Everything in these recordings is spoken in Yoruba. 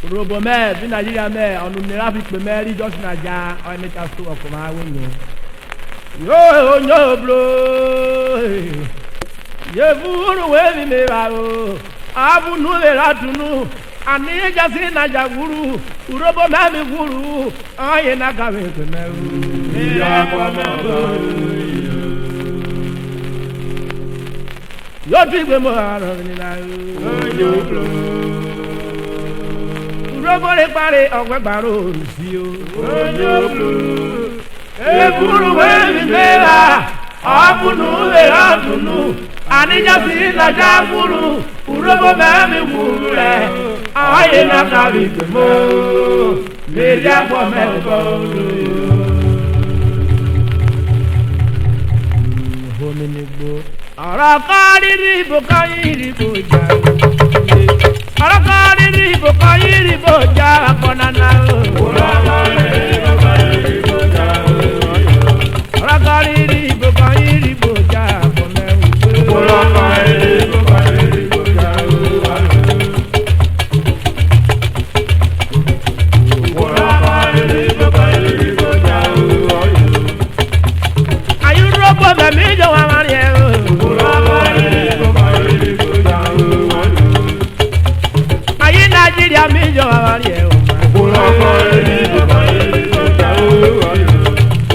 Robo me, in Nigeria me, on the Merabic Mary, just Naja, or make us to of my window. Yo, no blow. Ye fool away me, Abu Nuveratu, and niggas in Najaguru, Robo Mammy Guru, I ain't not coming to know. Your people are Robore pare ogwe baro sio ojo blue e buru we mera abunu le atunu anija si na jaburu urobo me mi wure aye na kabi mo me ja po me ko ho mi ni gbo ara kari ri bo kai ri bo ja IRHIBO IRHIBO ja konana IRHIBO ja IRHIBO IRHIBO ja konana IRHIBO ja ayurobo me mi jo wa mari Nigeria mi jo awari e o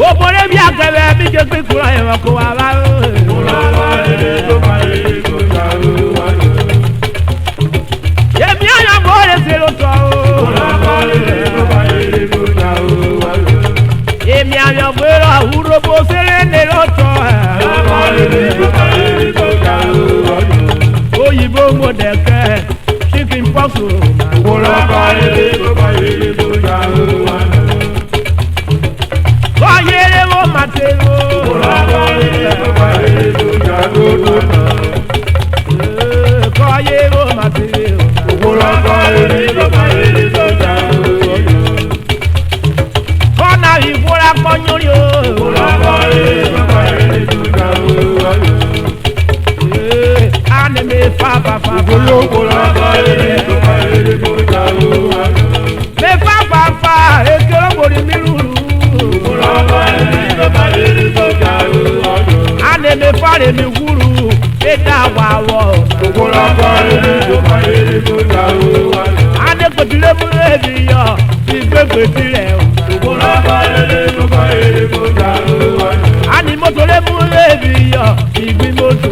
o bore bi agebe mi je pe kura e wa ko wa ba ye mi aya bore se lo to ye mi aya bore URHOBO se ne lo to oyibo mo de ke chicken pox IRHIBO ja Oyere wo matero IRHIBO ja Oyere wo matero IRHIBO ja Kona ibora konyori o IRHIBO ja ane me fa IRHIBO ja me fa ekero bori miruru IRHIBO ja ane me fa re mi guru eta wawo IRHIBO ja ane kodile mu ebiyo igbegbe tire IRHIBO ja ani motole mu ebiyo igbimoto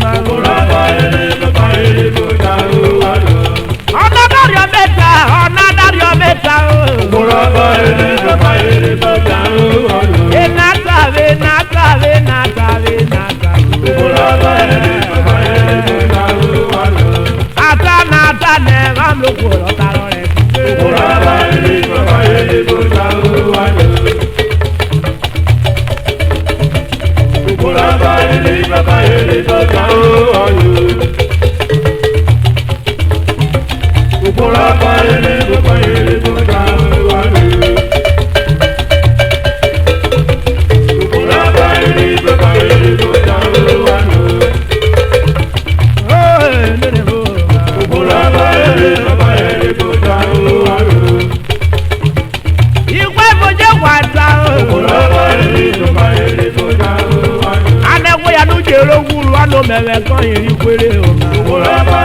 ma IRHIBO ja another your meta IRHIBO ja enata ata ne ram lo ko lo ta lo re IRHIBO ja Mele kan yin kwere o ma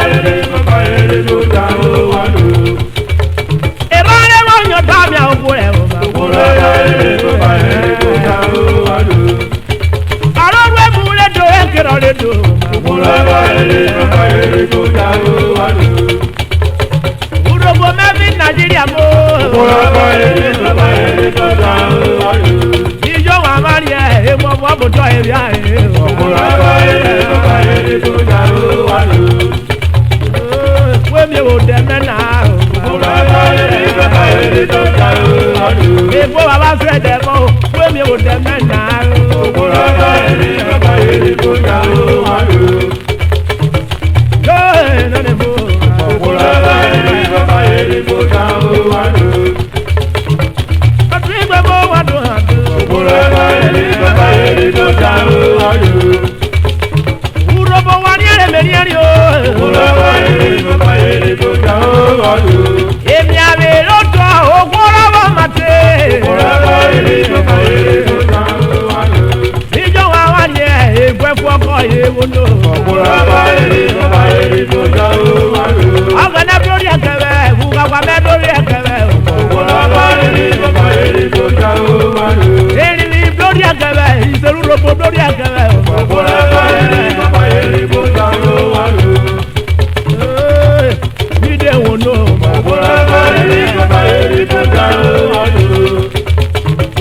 IRHIBO ja e ba le mo yan ta mi ogo e o ma IRHIBO ja aro we mu le do e kero le do IRHIBO ja URHOBO me bi Nigeria mo IRHIBO ja ijo wa mari e mo bo bo to e bi a e IRHIBO ja we mi o de mena IRHIBO ja e bo baba se de mo we mi o de mena IRHIBO ja no ne mo IRHIBO ja atribe mo wa do ha IRHIBO ja URHOBO wa ni ere me ni o IRHIBO ja emi ave Agana gloria kebe, buga kwa me gloria kebe. Eri gloria kebe, iselu robo gloria kebe. Ide wono.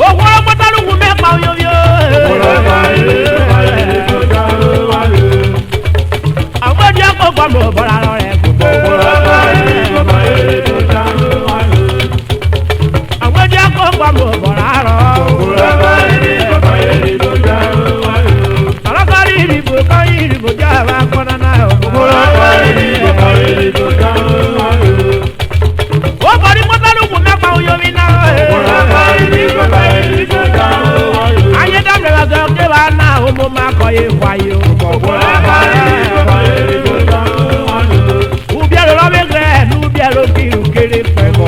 Ogworo patalu ku me pa yo yo. Àwọn dia ko gba mo bora lo re ku. Àwọn dia ko gba mo bora ro. Alakari ribo kan ribo ja ba kona na o. O bari patalu ku me pa yo mi na. Aye dam le ga ke ba na o mo ma ko ye kwa yo. Ubiaro lo me gre, ubiaro ki ukere pe mo.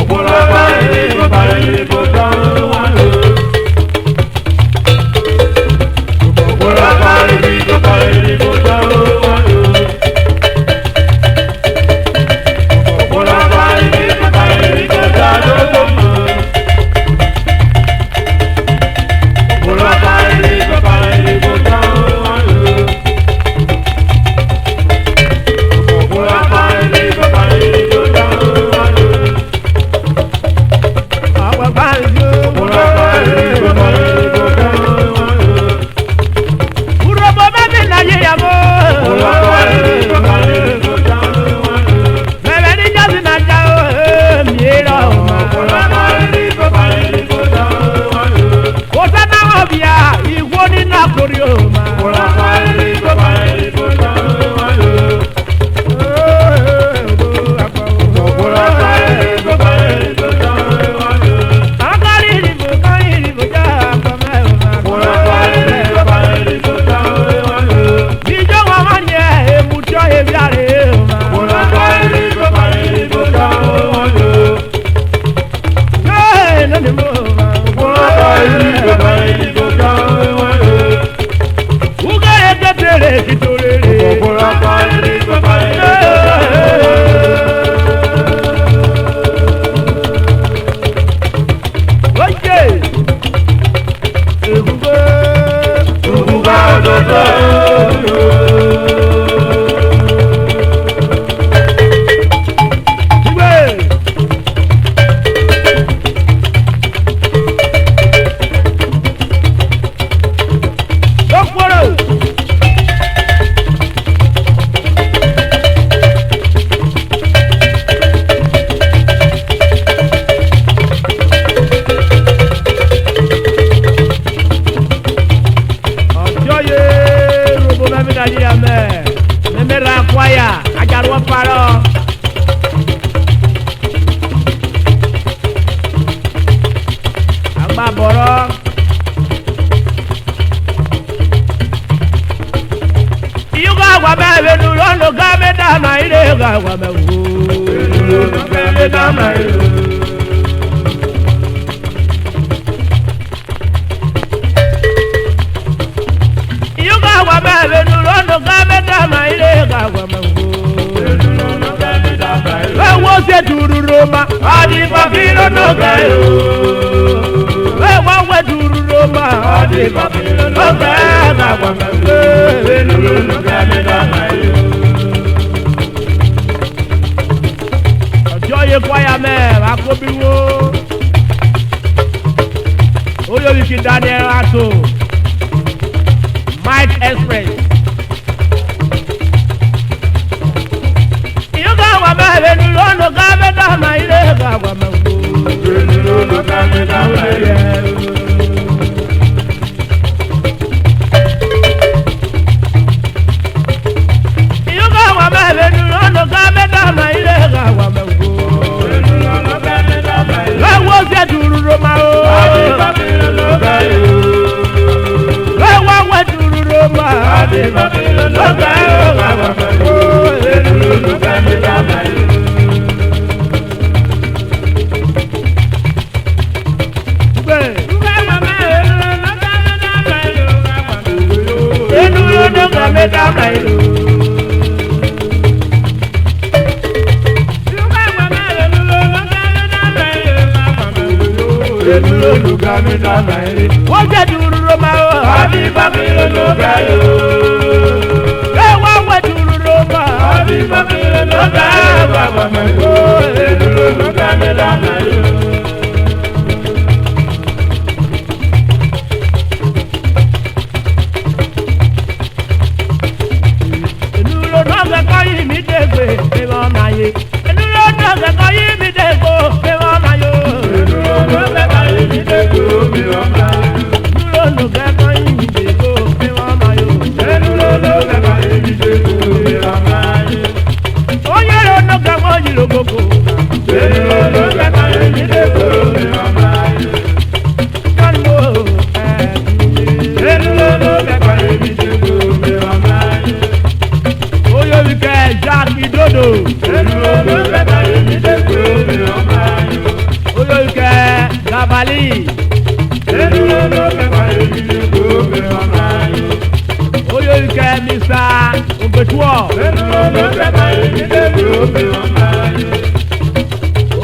kami dama ere. Wọ́n jẹ́ dúró ma o. Abi bakiro no gayo. Ṣé wọ́n wẹ̀ dúró ma? Abi bakiro no gayo baba mayo. Eduro no kami dama ere. Eduro náà kẹ́kọ̀ọ́ yìí mi dégbe pé wọ́n máa yé. Eduro náà kẹ́kọ̀ọ́ yìí mi dégbo pé wọ́n máa yó. Eduro no kẹ́kọ̀ọ́ yìí mi dégbo pé wọ́n máa yó. Eduro náà kẹ́kọ̀ọ́ yìí mi dégbo pé wọ́n máa yó. Eduro no kẹ́kọ̀ọ́ yìí mi dégbo pé wọ́n máa yó. Oyè ló náà kẹ́kọ̀ọ́ yìí ló gbogbo. Eduro no kẹ́kọ̀ọ́ yìí mi dégbo pé wọ́n máa yó. Kánú Eduro no kẹ́kọ̀ọ́ yìí mi dégbo pé wọ́n máa yó. oyè wíkẹ́ jákì dòdò. Eduro no kẹ́kọ̀ọ́ yìí mi dégbo pé wọ́n máa yó. Oyè wíkẹ́ gabali. Eduro no kẹ́kọ̀ọ́ yìí mi dégbo pé wọ́n máa yó. Oyè wíkẹ́ Mr. Obetuọ. Eduro no kẹ́kọ̀ọ́ yìí mi dégbo pé wọ́n máa yó.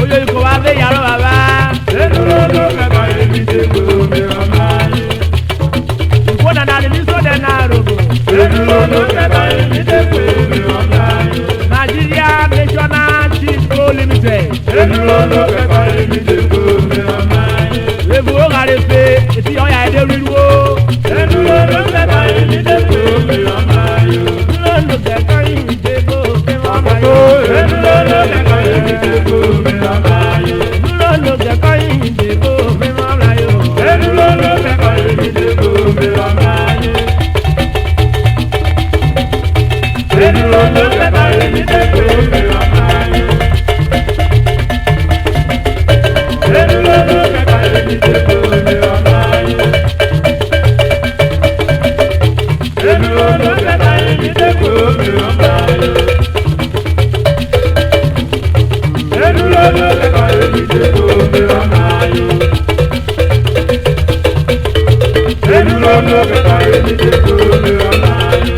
Oyè wíkẹ́ wa bẹ yàrá bàbá. Eduro no kẹ́kọ̀ọ́ yìí mi dégbo pé wọ́n máa yó. Ìfọ̀ nàdà ni nísọ̀ dẹ̀ náà rògbò. Eduro no kẹ́kọ̀ọ́ yìí mi dégbo pé wọ́n máa yó. Nigeria National Cheese Co Limited. Eduro no kẹ́kọ̀ọ́ yìí mi dégbo pé wọ́n máa yó. Ebu o ŋari pe eti ọya ẹdẹ riru o. Eduro no kẹ́kọ̀ọ́ yìí mi dégbo pé wọ́n máa yó. Lọ́nà kẹ̀kọ́ yìí mi dé kó pé wọ́n máa yọ. Eduro no kẹ́kọ̀ọ́ yìí mi dégbo pé wọ́n máa yó. Lọ́nà kẹ̀kọ́ yìí mi dé kó pé wọ́n máa yọ. Eduro no kẹ́kọ̀ọ́ yìí mi dégbo pé wọ́n máa yó. Eduro no kẹ́kọ̀ọ́ yìí mi dégbo pé wọ́n máa yó. Eduro no kẹ́kọ̀ọ́ yìí mi dégbo pé wọ́n máa yó. Eduro no kẹ́kọ̀ọ́ yìí mi dégbo pé wọ́n máa yó. Eduro no kẹ́kọ̀ọ́ yìí mi dégbo pé wọ́n máa yó. Eduro no kẹ́kọ̀ọ́ yìí mi dégbo pé wọ́n máa yó.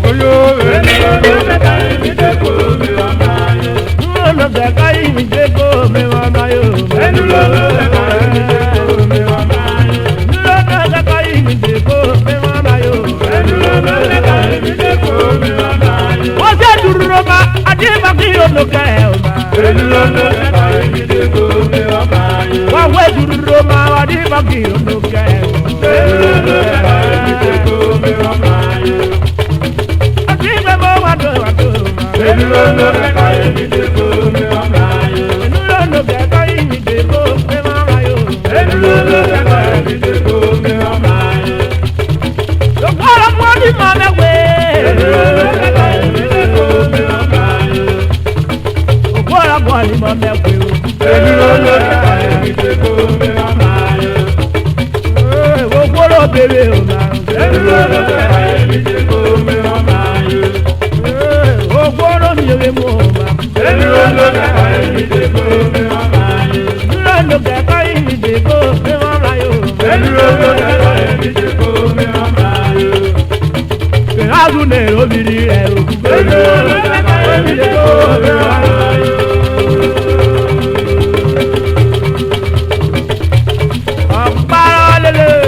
Oyo eduro no kẹ́kọ̀ọ́ yìí mi dégbo pé wọ́n máa yó. Lọ́nà kẹ̀kọ́ yìí mi dé kó pé wọ́n máa yọ. Eduro no kẹ́kọ̀ọ́ yìí mi dégbo pé wọ́n máa yó. Lọ́nà kẹ̀kọ́ yìí mi dé kó pé wọ́n máa yọ. Eduro no kẹ́kọ̀ọ́ yìí mi dégbo pé wọ́n máa yó. Wọ́n ṣe dúró ma Adébákí yóò kẹ́ ẹ̀ o ma. Eduro no kẹ́kọ̀ọ́ yìí mi dégbo pé wọ́n máa yó. Wọ́n wé dúró ma Adébákí yóò kẹ́ ẹ̀ o. Eduro no kẹ́kọ̀ọ́ yìí mi dégbo pé wọ́n máa yó. Àti ìgbẹ́ mọ́ wá tó ma. Eduro no kẹ́kọ̀ọ́ yìí mi dégbo pé wọ́n máa yó. Lọ́nà kẹ̀kọ́ yìí mi dé kó pé wọ́n máa yọ. Eduro no kẹ́kọ̀ọ́ yìí mi dégbo pé wọ́n máa yó. Lọ́kọ́rọ́ mọ́ ní mọ́ mẹ́wẹ́. Eduro no kẹ́kọ̀ọ́ yìí mi dégbo pé wọ́n máa yó. Lọ́kọ́rọ́ mọ́ ní mọ́ mẹ́wẹ́ o. Eduro no kẹ́kọ̀ọ́ yìí mi dégbo pé wọ́n máa yó. Lọ́kọ́rọ́ bèrè o ma. Eduro no kẹ́kọ̀ọ́ yìí mi dégbo pé wọ́n máa yó. Lọ́kọ́rọ́ mi yẹ mọ́ o ma. Eduro no kẹ́kọ̀ọ́ yìí mi dégbo pé wọ́n máa yó. Lọ́nà kẹ̀kọ́ yìí mi dé kó pé wọ́n máa yọ. Eduro no kẹ́kọ̀ọ́ yìí mi dégbo pé wọ́n máa yó. Kẹ̀hádùn lè obìnrin rẹ̀ o. Eduro no kẹ́kọ̀ọ́ yìí mi dégbo pé wọ́n máa yó. Ọ̀pára lélẹ̀.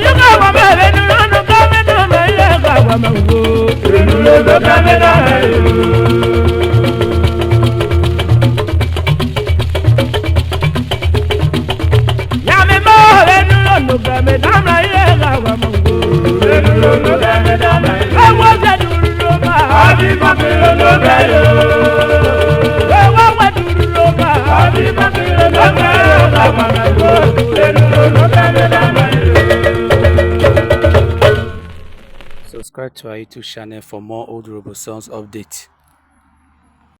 Eduro no kẹ́kọ̀ọ́ yìí mi dégbo pé wọ́n máa yó. Subscribe to our YouTube channel for more old Robo songs updates.